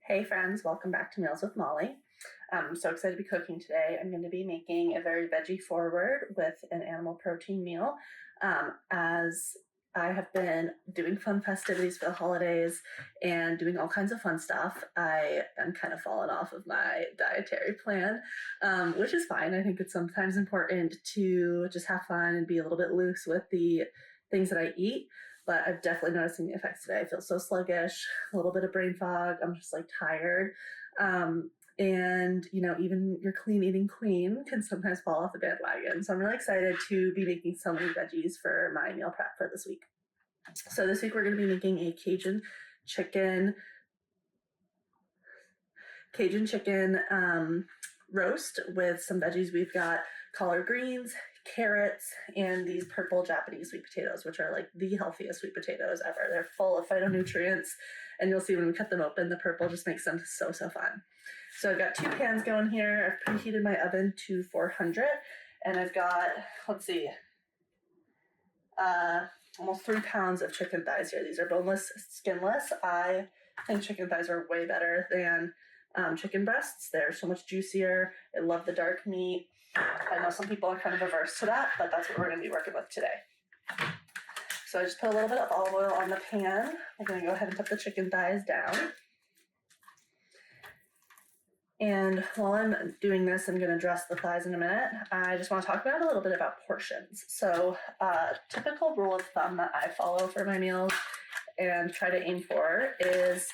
Hey friends, welcome back to Meals with Molly. I'm so excited to be cooking today. I'm going to be making a very veggie forward with an animal protein meal. As I have been doing fun festivities for the holidays and doing all kinds of fun stuff, I am kind of fallen off of my dietary plan, which is fine. I think it's sometimes important to just have fun and be a little bit loose with the things that I eat. But I've definitely noticing the effects today. I feel so sluggish, a little bit of brain fog. I'm just like tired. And, even your clean eating queen can sometimes fall off the bandwagon. So I'm really excited to be making so many veggies for my meal prep for this week. So this week we're going to be making a Cajun chicken roast with some veggies. We've got collard greens, carrots, and these purple Japanese sweet potatoes, which are like the healthiest sweet potatoes ever. They're full of phytonutrients, and you'll see when we cut them open, the purple just makes them so fun. So I've got 2 pans going here. I've preheated my oven to 400, and I've got, almost 3 pounds of chicken thighs here. These are boneless, skinless. I think chicken thighs are way better than chicken breasts. They're so much juicier. I love the dark meat. I know some people are kind of averse to that, but that's what we're going to be working with today. So I just put a little bit of olive oil on the pan. I'm going to go ahead and put the chicken thighs down. And while I'm doing this, I'm going to dress the thighs in a minute. I just want to talk about a little bit about portions. So typical rule of thumb that I follow for my meals and try to aim for is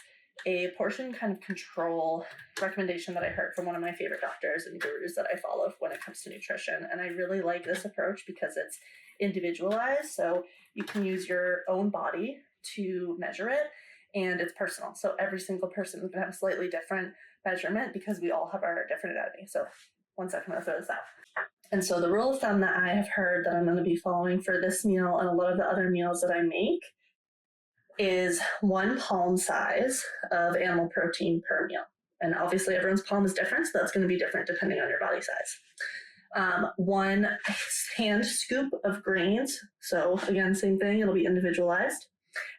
a portion kind of control recommendation that I heard from one of my favorite doctors and gurus that I follow when it comes to nutrition. And I really like this approach because it's individualized. So you can use your own body to measure it, and it's personal. So every single person is going to have a slightly different measurement because we all have our different anatomy. So one second, I'm going to throw this out. And so the rule of thumb that I have heard that I'm going to be following for this meal and a lot of the other meals that I make is 1 palm size of animal protein per meal. And obviously everyone's palm is different, so that's going to be different depending on your body size. 1 hand scoop of grains. So again, same thing, it'll be individualized.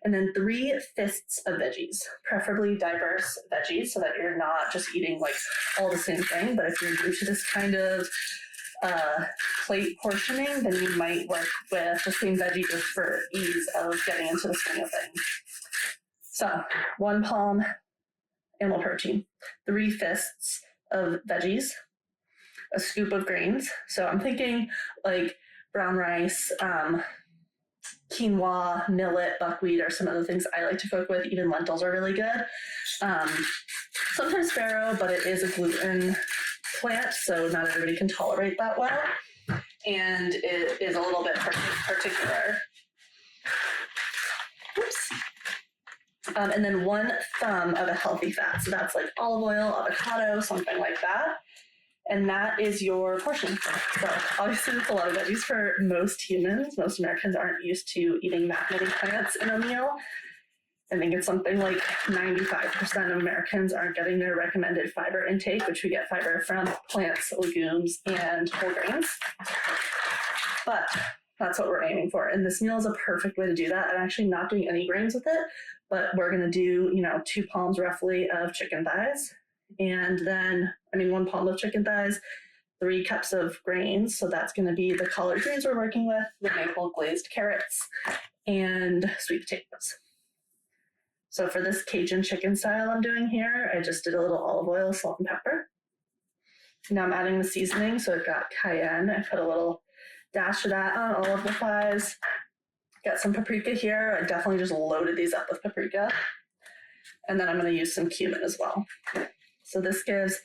And then 3 fists of veggies, preferably diverse veggies, so that you're not just eating like all the same thing. But if you're new to this kind of plate portioning, then you might work with the same veggie just for ease of getting into the swing of things. So 1 palm animal protein, 3 fists of veggies, a scoop of grains. So I'm thinking like brown rice, quinoa, millet, buckwheat are some of the things I like to cook with. Even lentils are really good. Sometimes farro, but it is a gluten plant, so not everybody can tolerate that well. And it is a little bit particular. Oops. And then 1 thumb of a healthy fat. So that's like olive oil, avocado, something like that. And that is your portion. So obviously it's a lot of veggies for most humans. Most Americans aren't used to eating that many plants in a meal. I think it's something like 95% of Americans aren't getting their recommended fiber intake, which we get fiber from plants, legumes, and whole grains. But that's what we're aiming for. And this meal is a perfect way to do that. I'm actually not doing any grains with it, but we're going to do, 2 palms roughly of chicken thighs. And then, 1 palm of chicken thighs, 3 cups of grains. So that's going to be the collard greens we're working with, the maple glazed carrots, and sweet potatoes. So for this Cajun chicken style I'm doing here, I just did a little olive oil, salt, and pepper. Now I'm adding the seasoning. So I've got cayenne. I put a little dash of that on all of the thighs. Got some paprika here. I definitely just loaded these up with paprika. And then I'm going to use some cumin as well. So this gives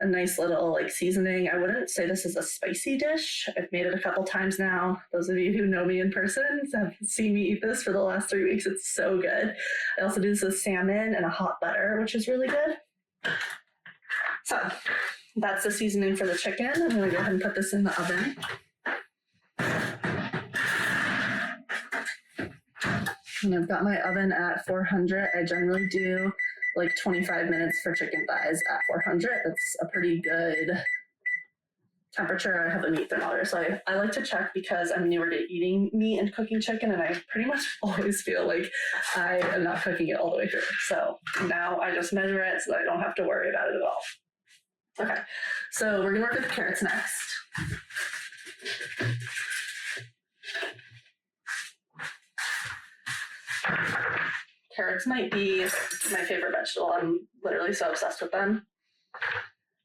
a nice little seasoning. I wouldn't say this is a spicy dish. I've made it a couple times now. Those of you who know me in person have seen me eat this for the last 3 weeks. It's so good. I also do this with salmon and a hot butter, which is really good. So that's the seasoning for the chicken. I'm going to go ahead and put this in the oven. And I've got my oven at 400. I generally do 25 minutes for chicken thighs at 400. That's a pretty good temperature. I have a meat thermometer. So I like to check because I'm newer to eating meat and cooking chicken, and I pretty much always feel like I am not cooking it all the way through. So now I just measure it so that I don't have to worry about it at all. Okay, so we're gonna work with the carrots next. Carrots might be my favorite vegetable. I'm literally so obsessed with them.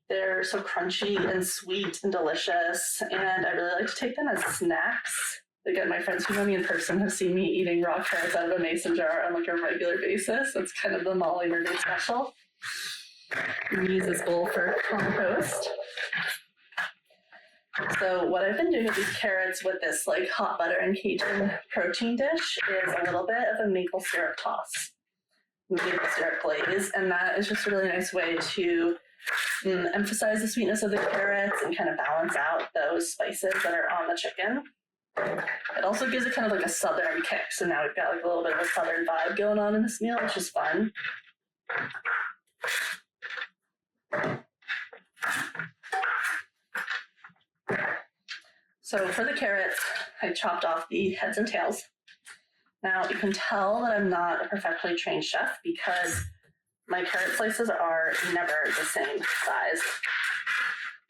They're so crunchy and sweet and delicious, and I really like to take them as snacks. Again, my friends who know me in person have seen me eating raw carrots out of a mason jar on like a regular basis. That's kind of the Molly Mermaid special. I'm use this bowl for compost. So what I've been doing with these carrots with this like hot butter and Cajun protein dish is a little bit of a maple syrup toss, maple syrup glaze, and that is just a really nice way to emphasize the sweetness of the carrots and kind of balance out those spices that are on the chicken. It also gives it kind of like a southern kick, so now we've got like a little bit of a southern vibe going on in this meal, which is fun. So for the carrots, I chopped off the heads and tails. Now you can tell that I'm not a perfectly trained chef because my carrot slices are never the same size.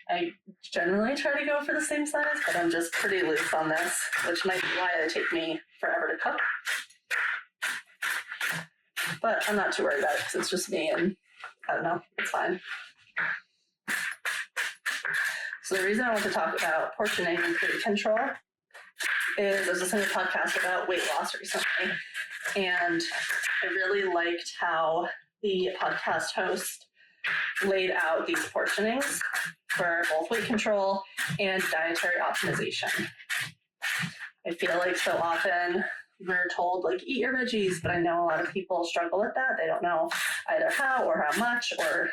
I generally try to go for the same size, but I'm just pretty loose on this, which might be why they take me forever to cook. But I'm not too worried about it because it's just me, and I don't know, it's fine. So the reason I want to talk about portioning and food control is I was listening to a podcast about weight loss recently, and I really liked how the podcast host laid out these portionings for both weight control and dietary optimization. I feel like so often we're told, like, eat your veggies, but I know a lot of people struggle with that. They don't know either how or how much or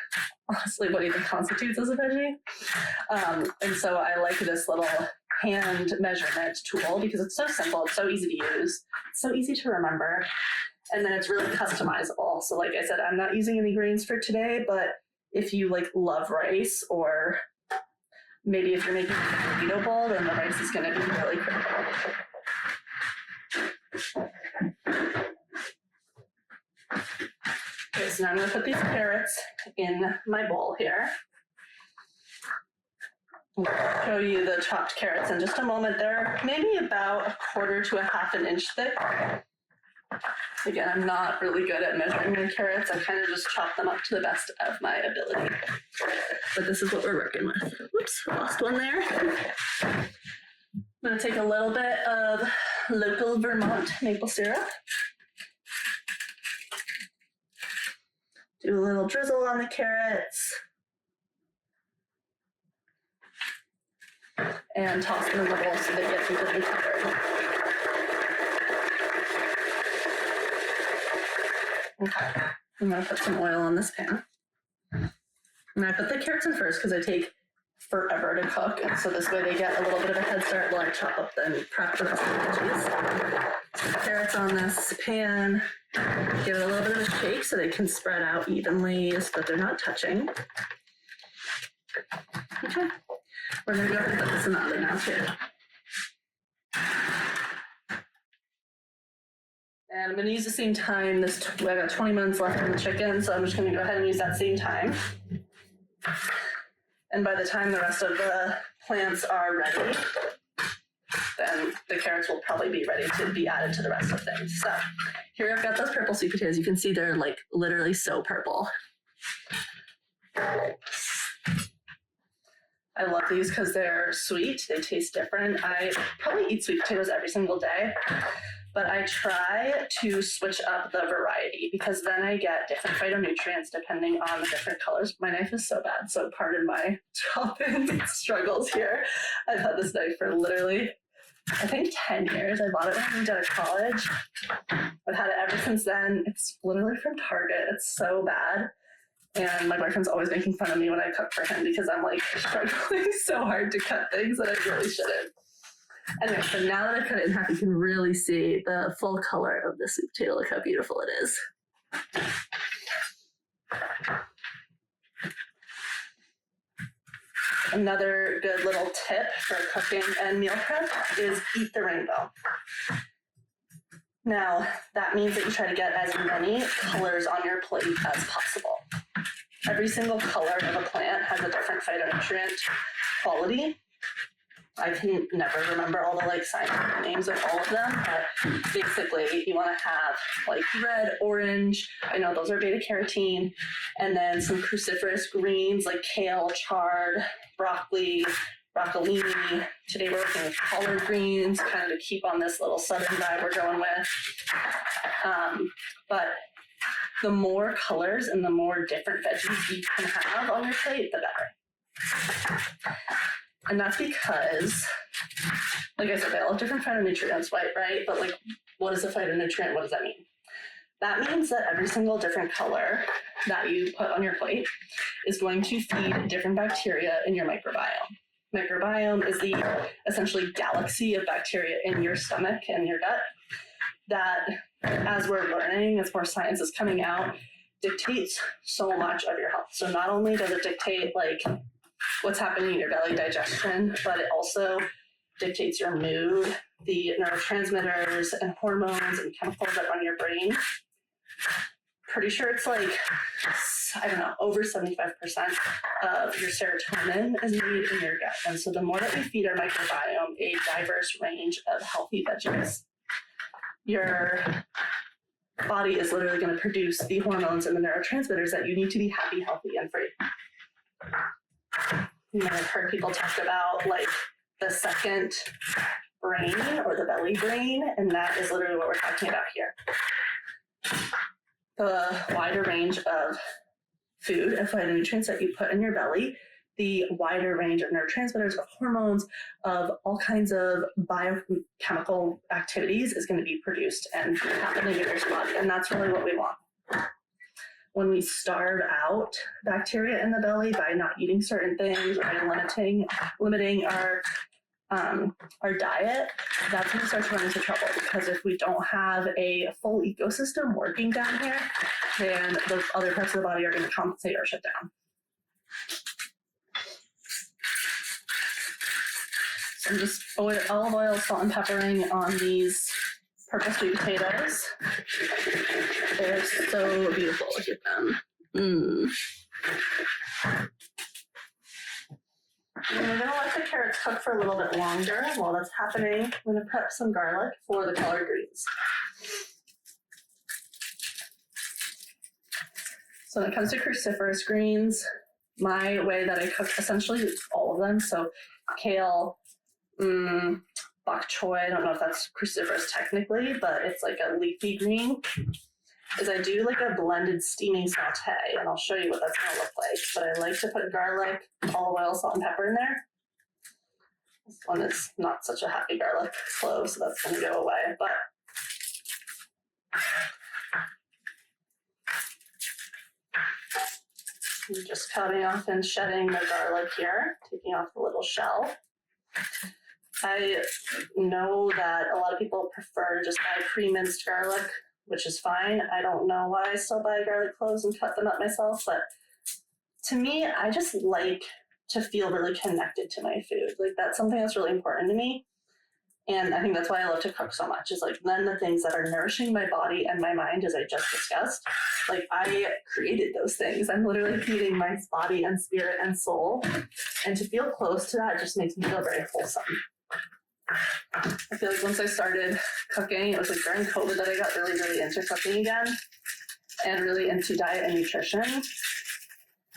honestly what even constitutes as a veggie. And so I like this little hand measurement tool because it's so simple, it's so easy to use, it's so easy to remember, and then it's really customizable. So like I said, I'm not using any grains for today, but if you like love rice, or maybe if you're making a burrito bowl, then the rice is going to be really critical. Okay, so now I'm going to put these carrots in my bowl here. I'll show you the chopped carrots in just a moment. They're maybe about 1/4 to 1/2 inch thick. Again, I'm not really good at measuring my carrots. I kind of just chop them up to the best of my ability. But this is what we're working with. Whoops, lost one there. I'm going to take a little bit of local Vermont maple syrup. Do a little drizzle on the carrots. And toss them in the bowl so they get completely covered. Okay, I'm going to put some oil on this pan. And I put the carrots in first because they take forever to cook, and so this way they get a little bit of a head start while I chop up and prep the rest of the veggies. So the carrots on this pan, give it a little bit of a shake so they can spread out evenly so that they're not touching. Okay, we're going to go ahead and put this in the oven now too. And I'm going to use the same time. I got 20 minutes left in the chicken, so I'm just going to go ahead and use that same time. And by the time the rest of the plants are ready, then the carrots will probably be ready to be added to the rest of things. So here I've got those purple sweet potatoes. You can see they're like literally so purple. I love these because they're sweet. They taste different. I probably eat sweet potatoes every single day, but I try to switch up the variety because then I get different phytonutrients depending on the different colors. My knife is so bad, so pardon my chopping struggles here. I've had this knife for literally, I think 10 years. I bought it when I moved out of college. I've had it ever since then. It's literally from Target. It's so bad. And my boyfriend's always making fun of me when I cook for him because I'm like struggling so hard to cut things that I really shouldn't. Anyway, so now that I cut it in half, you can really see the full color of the sweet potato. Look how beautiful it is. Another good little tip for cooking and meal prep is eat the rainbow. Now, that means that you try to get as many colors on your plate as possible. Every single color of a plant has a different phytonutrient quality. I can never remember all the scientific names of all of them, but basically you want to have red, orange, I know those are beta carotene, and then some cruciferous greens like kale, chard, broccoli, broccolini. Today we're working with collard greens, kind of to keep on this little southern vibe we're going with. But the more colors and the more different veggies you can have on your plate, the better. And that's because, like I said, they all have different phytonutrients, right? But what is a phytonutrient? What does that mean? That means that every single different color that you put on your plate is going to feed different bacteria in your microbiome. Microbiome is the essentially galaxy of bacteria in your stomach and your gut that, as we're learning, as more science is coming out, dictates so much of your health. So not only does it dictate what's happening in your belly, digestion, but it also dictates your mood, the neurotransmitters and hormones and chemicals that run your brain. Pretty sure it's over 75% of your serotonin is made in your gut. And so the more that we feed our microbiome a diverse range of healthy veggies, your body is literally going to produce the hormones and the neurotransmitters that you need to be happy, healthy, and free. You might have heard people talk about the second brain or the belly brain, and that is literally what we're talking about here. The wider range of food and phytonutrients that you put in your belly, the wider range of neurotransmitters, of hormones, of all kinds of biochemical activities is going to be produced and happening in your body, and that's really what we want. When we starve out bacteria in the belly by not eating certain things or by limiting our diet, that's when we start to run into trouble, because if we don't have a full ecosystem working down here, then those other parts of the body are going to compensate or shut down. So I'm just olive oil, salt, and peppering on these purple sweet potatoes. They're so beautiful. Look at them. And we're going to let the carrots cook for a little bit longer. While that's happening, I'm going to prep some garlic for the collard greens. So when it comes to cruciferous greens, my way that I cook essentially all of them, so kale, bok choy, I don't know if that's cruciferous technically, but it's a leafy green, is I do a blended steaming saute, and I'll show you what that's going to look like. But I like to put garlic, olive oil, salt, and pepper in there. This one is not such a happy garlic clove, so that's going to go away. But I'm just cutting off and shedding the garlic here, taking off the little shell. I know that a lot of people prefer just buy pre-minced garlic, which is fine. I don't know why I still buy garlic cloves and cut them up myself, but to me, I just like to feel really connected to my food. That's something that's really important to me. And I think that's why I love to cook so much, is then the things that are nourishing my body and my mind, as I just discussed, I created those things. I'm literally feeding my body and spirit and soul. And to feel close to that just makes me feel very wholesome. I feel once I started cooking, it was during COVID that I got really, really into cooking again and really into diet and nutrition.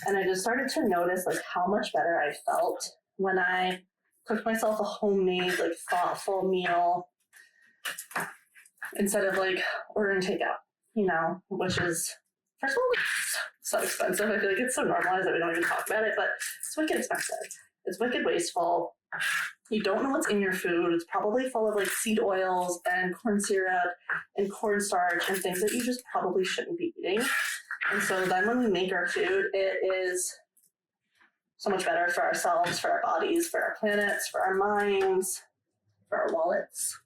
And I just started to notice how much better I felt when I cooked myself a homemade, thoughtful meal instead of ordering takeout, which is, first of all, so expensive. I feel it's so normalized that we don't even talk about it, but it's wicked expensive. It's wicked wasteful. You don't know what's in your food. It's probably full of seed oils and corn syrup and cornstarch and things that you just probably shouldn't be eating. And so then when we make our food, it is so much better for ourselves, for our bodies, for our planets, for our minds, for our wallets.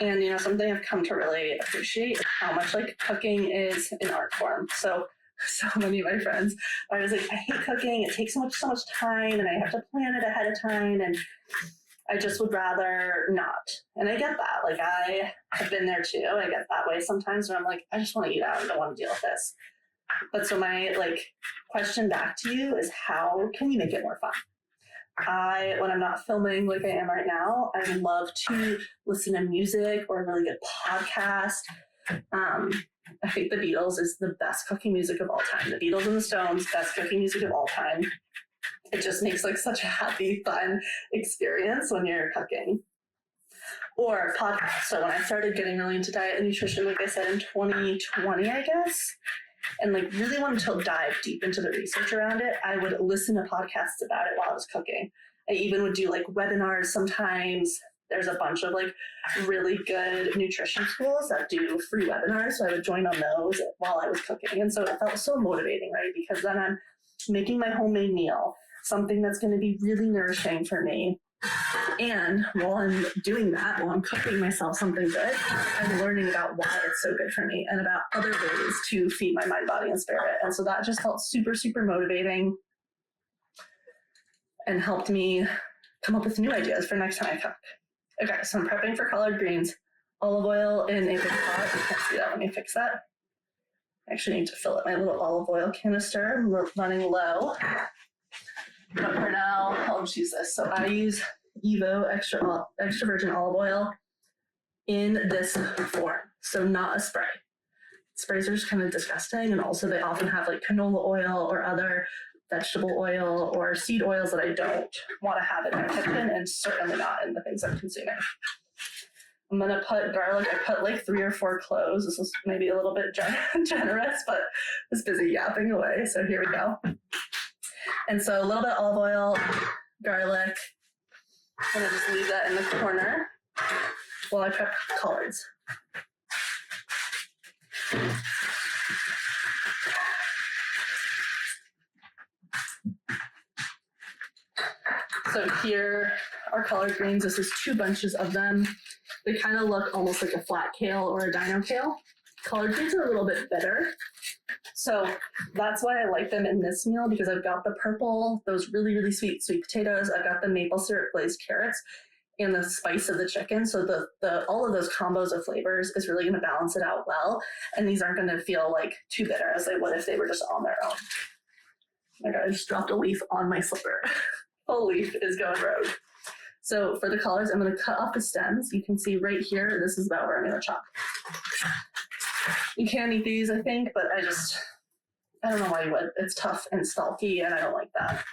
And something I've come to really appreciate is how much cooking is an art form. So so many of my friends. I was like, I hate cooking. It takes so much time, and I have to plan it ahead of time, and I just would rather not. And I get that. Like, I have been there too. I get that way sometimes where I'm like, I just want to eat out. I don't want to deal with this. But so my question back to you is, how can you make it more fun? When I'm not filming like I am right now, I love to listen to music or a really good podcast. I think the Beatles is the best cooking music of all time. The Beatles and the Stones, best cooking music of all time. It just makes such a happy, fun experience when you're cooking. Or podcasts. So when I started getting really into diet and nutrition, like I said, in 2020, I guess, and really wanted to dive deep into the research around it, I would listen to podcasts about it while I was cooking. I even would do webinars sometimes. There's a bunch of really good nutrition schools that do free webinars, so I would join on those while I was cooking. And so it felt so motivating, right? Because then I'm making my homemade meal, something that's going to be really nourishing for me. And while I'm doing that, while I'm cooking myself something good, I'm learning about why it's so good for me and about other ways to feed my mind, body, and spirit. And so that just felt super, super motivating and helped me come up with new ideas for next time I cook. Okay, so I'm prepping for collard greens. Olive oil in a big pot. You can't see that. Let me fix that. I actually need to fill up my little olive oil canister. I'm running low. But for now, I'll just use this. So I use Evo extra virgin olive oil in this form, so not a spray. Sprays are just kind of disgusting, and also they often have canola oil or other vegetable oil or seed oils that I don't want to have in my kitchen, and certainly not in the things I'm consuming. I'm going to put garlic. I put 3 or 4 cloves. This was maybe a little bit generous, but I was busy yapping away, so here we go. And so a little bit of olive oil, garlic. I'm going to just leave that in the corner while I prep collards. So here are collard greens. This is 2 bunches of them. They kind of look almost like a flat kale or a dino kale. Collard greens are a little bit bitter. So that's why I like them in this meal, because I've got the purple, those really, really sweet potatoes. I've got the maple syrup glazed carrots and the spice of the chicken. So the all of those combos of flavors is really going to balance it out well. And these aren't going to feel too bitter as they would if they were just on their own. Oh my God, I just dropped a leaf on my slipper. Whole leaf is going rogue. So for the collards, I'm going to cut off the stems. You can see right here, this is about where I'm going to chop. You can eat these, I think, but I don't know why you would. It's tough and stalky, and I don't like that.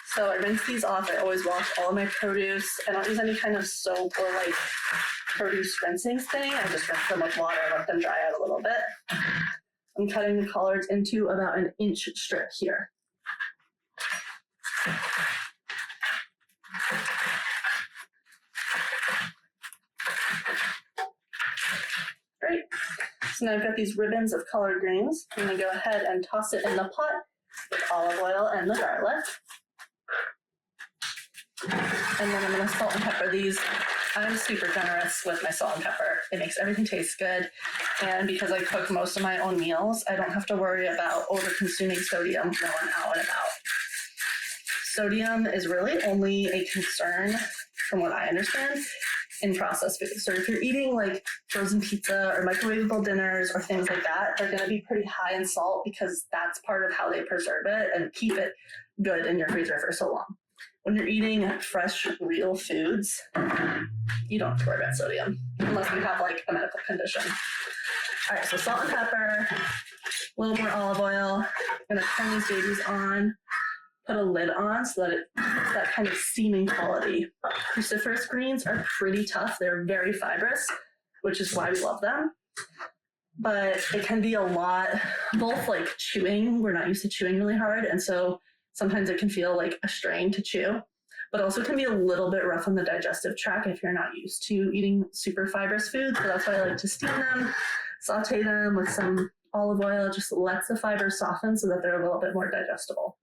So I rinse these off. I always wash all of my produce. I don't use any kind of soap or produce rinsing thing. I just rinse them with water, let them dry out a little bit. I'm cutting the collards into about an inch strip here. Great. So now I've got these ribbons of collard greens. I'm going to go ahead and toss it in the pot with olive oil and the garlic. And then I'm going to salt and pepper these. I'm super generous with my salt and pepper. It makes everything taste good. And because I cook most of my own meals, I don't have to worry about over-consuming sodium when I'm out and about. Sodium is really only a concern, from what I understand, in processed food. So if you're eating frozen pizza or microwavable dinners or things like that, they're going to be pretty high in salt because that's part of how they preserve it and keep it good in your freezer for so long. When you're eating fresh, real foods, you don't have to worry about sodium unless you have a medical condition. All right, so salt and pepper, a little more olive oil. I'm going to turn these babies on, put a lid on so that it has that kind of steaming quality. Cruciferous greens are pretty tough. They're very fibrous, which is why we love them. But it can be a lot, both chewing. We're not used to chewing really hard, and so sometimes it can feel like a strain to chew, but also can be a little bit rough on the digestive tract if you're not used to eating super fibrous foods. So that's why I like to steam them, saute them with some olive oil. Just lets the fibers soften so that they're a little bit more digestible.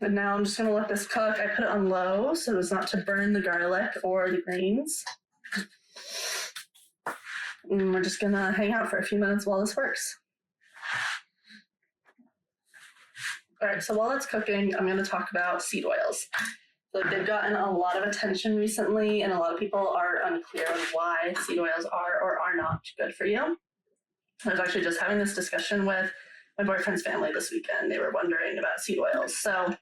And now I'm just going to let this cook. I put it on low so as not to burn the garlic or the greens. And we're just gonna hang out for a few minutes while this works. All right, so while it's cooking, I'm gonna talk about seed oils. So they've gotten a lot of attention recently, and a lot of people are unclear on why seed oils are or are not good for you. I was actually just having this discussion with my boyfriend's family this weekend. They were wondering about seed oils. So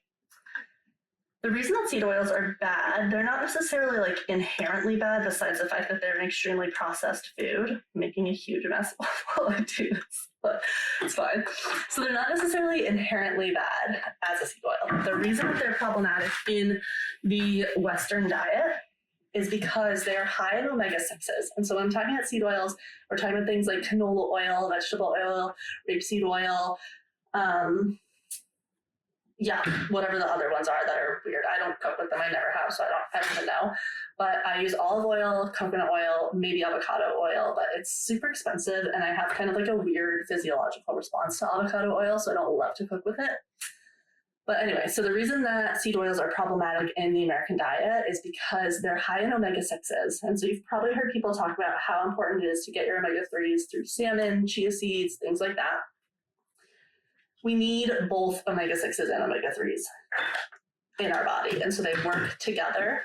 the reason that seed oils are bad, they're not necessarily like inherently bad, besides the fact that they're an extremely processed food. I'm making a huge mess while I do this, but it's fine. So they're not necessarily inherently bad as a seed oil. The reason that they're problematic in the Western diet is because they're high in omega-6s. And so when I'm talking about seed oils, we're talking about things like canola oil, vegetable oil, rapeseed oil, whatever the other ones are that are weird. I don't cook with them. I never have, so I don't even know. But I use olive oil, coconut oil, maybe avocado oil, but it's super expensive, and I have kind of like a weird physiological response to avocado oil, so I don't love to cook with it. But anyway, so the reason that seed oils are problematic in the American diet is because they're high in omega-6s. And so you've probably heard people talk about how important it is to get your omega-3s through salmon, chia seeds, things like that. We need both omega-6s and omega-3s in our body, and so they work together.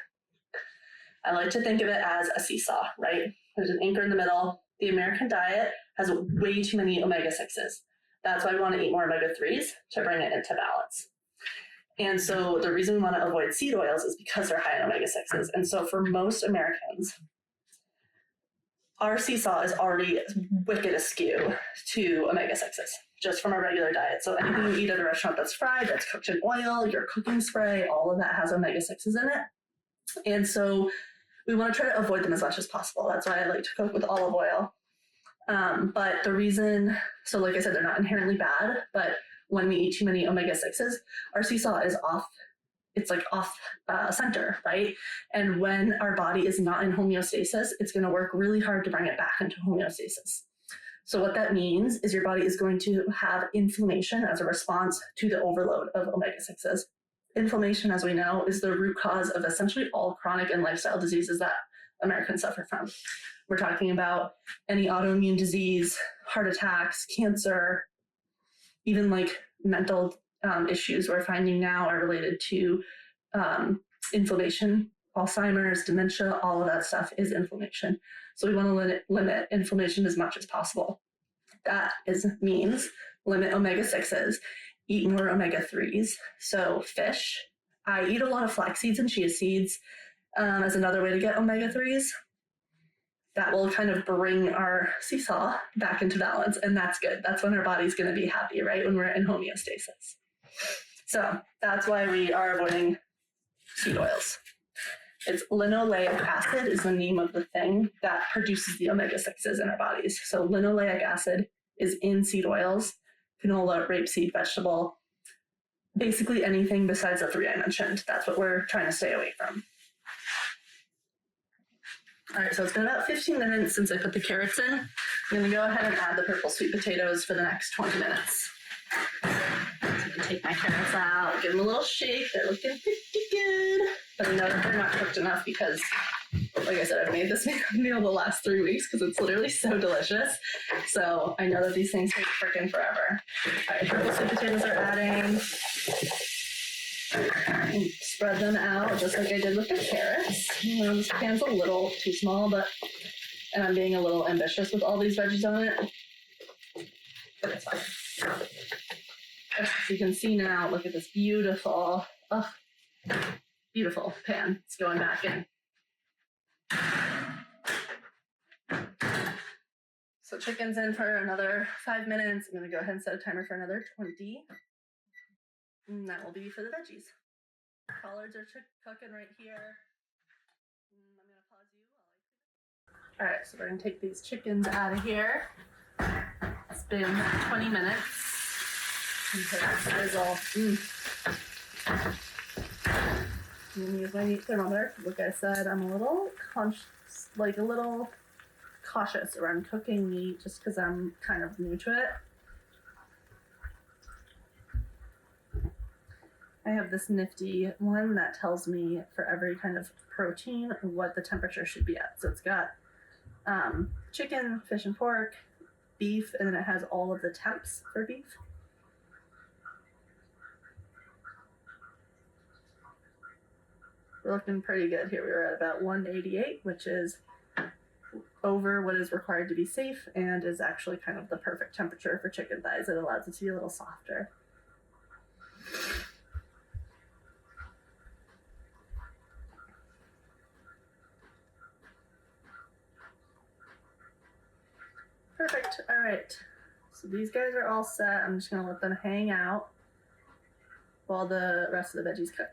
I like to think of it as a seesaw, right? There's an anchor in the middle. The American diet has way too many omega-6s. That's why we want to eat more omega-3s to bring it into balance. And so the reason we want to avoid seed oils is because they're high in omega-6s. And so for most Americans, our seesaw is already wicked askew to omega-6s, just from our regular diet. So anything you eat at a restaurant that's fried, that's cooked in oil, your cooking spray, all of that has omega-6s in it. And so we want to try to avoid them as much as possible. That's why I like to cook with olive oil. But the reason, so like I said, they're not inherently bad, but when we eat too many omega-6s, our seesaw is off. It's like off center, right? And when our body is not in homeostasis, it's going to work really hard to bring it back into homeostasis. So what that means is your body is going to have inflammation as a response to the overload of omega-6s. Inflammation, as we know, is the root cause of essentially all chronic and lifestyle diseases that Americans suffer from. We're talking about any autoimmune disease, heart attacks, cancer, even like mental issues we're finding now are related to inflammation. Alzheimer's, dementia, all of that stuff is inflammation. So we want to limit inflammation as much as possible. That means limit omega-6s, eat more omega-3s. So fish. I eat a lot of flax seeds and chia seeds as another way to get omega-3s. That will kind of bring our seesaw back into balance, and that's good. That's when our body's going to be happy, right? When we're in homeostasis. So that's why we are avoiding seed oils. It's linoleic acid is the name of the thing that produces the omega-6s in our bodies. So linoleic acid is in seed oils, canola, rapeseed, vegetable, basically anything besides the three I mentioned. That's what we're trying to stay away from. All right, so it's been about 15 minutes since I put the carrots in. I'm going to go ahead and add the purple sweet potatoes for the next 20 minutes. So I'm going to take my carrots out, give them a little shake. They're looking pretty good. But I know that they're not cooked enough because, like I said, I've made this meal the last 3 weeks because it's literally so delicious. So I know that these things take freaking forever. All right, purple sweet potatoes are adding. And spread them out just like I did with the carrots. This pan's a little too small, and I'm being a little ambitious with all these veggies on it. But it's fine. As you can see now, look at this beautiful, beautiful pan. It's going back in. So chicken's in for another 5 minutes. I'm going to go ahead and set a timer for another 20. And that will be for the veggies. Collards are cooking right here. I'm going to pause you while I... All right, so we're going to take these chickens out of here. It's been 20 minutes. Sizzle. I'm going to use my meat thermometer. Like I said, I'm a little cautious around cooking meat just because I'm kind of new to it. I have this nifty one that tells me for every kind of protein what the temperature should be at. So it's got chicken, fish and pork, beef, and then it has all of the temps for beef. We're looking pretty good here. We were at about 188, which is over what is required to be safe and is actually kind of the perfect temperature for chicken thighs. It allows it to be a little softer. Perfect. All right. So these guys are all set. I'm just going to let them hang out while the rest of the veggies cook.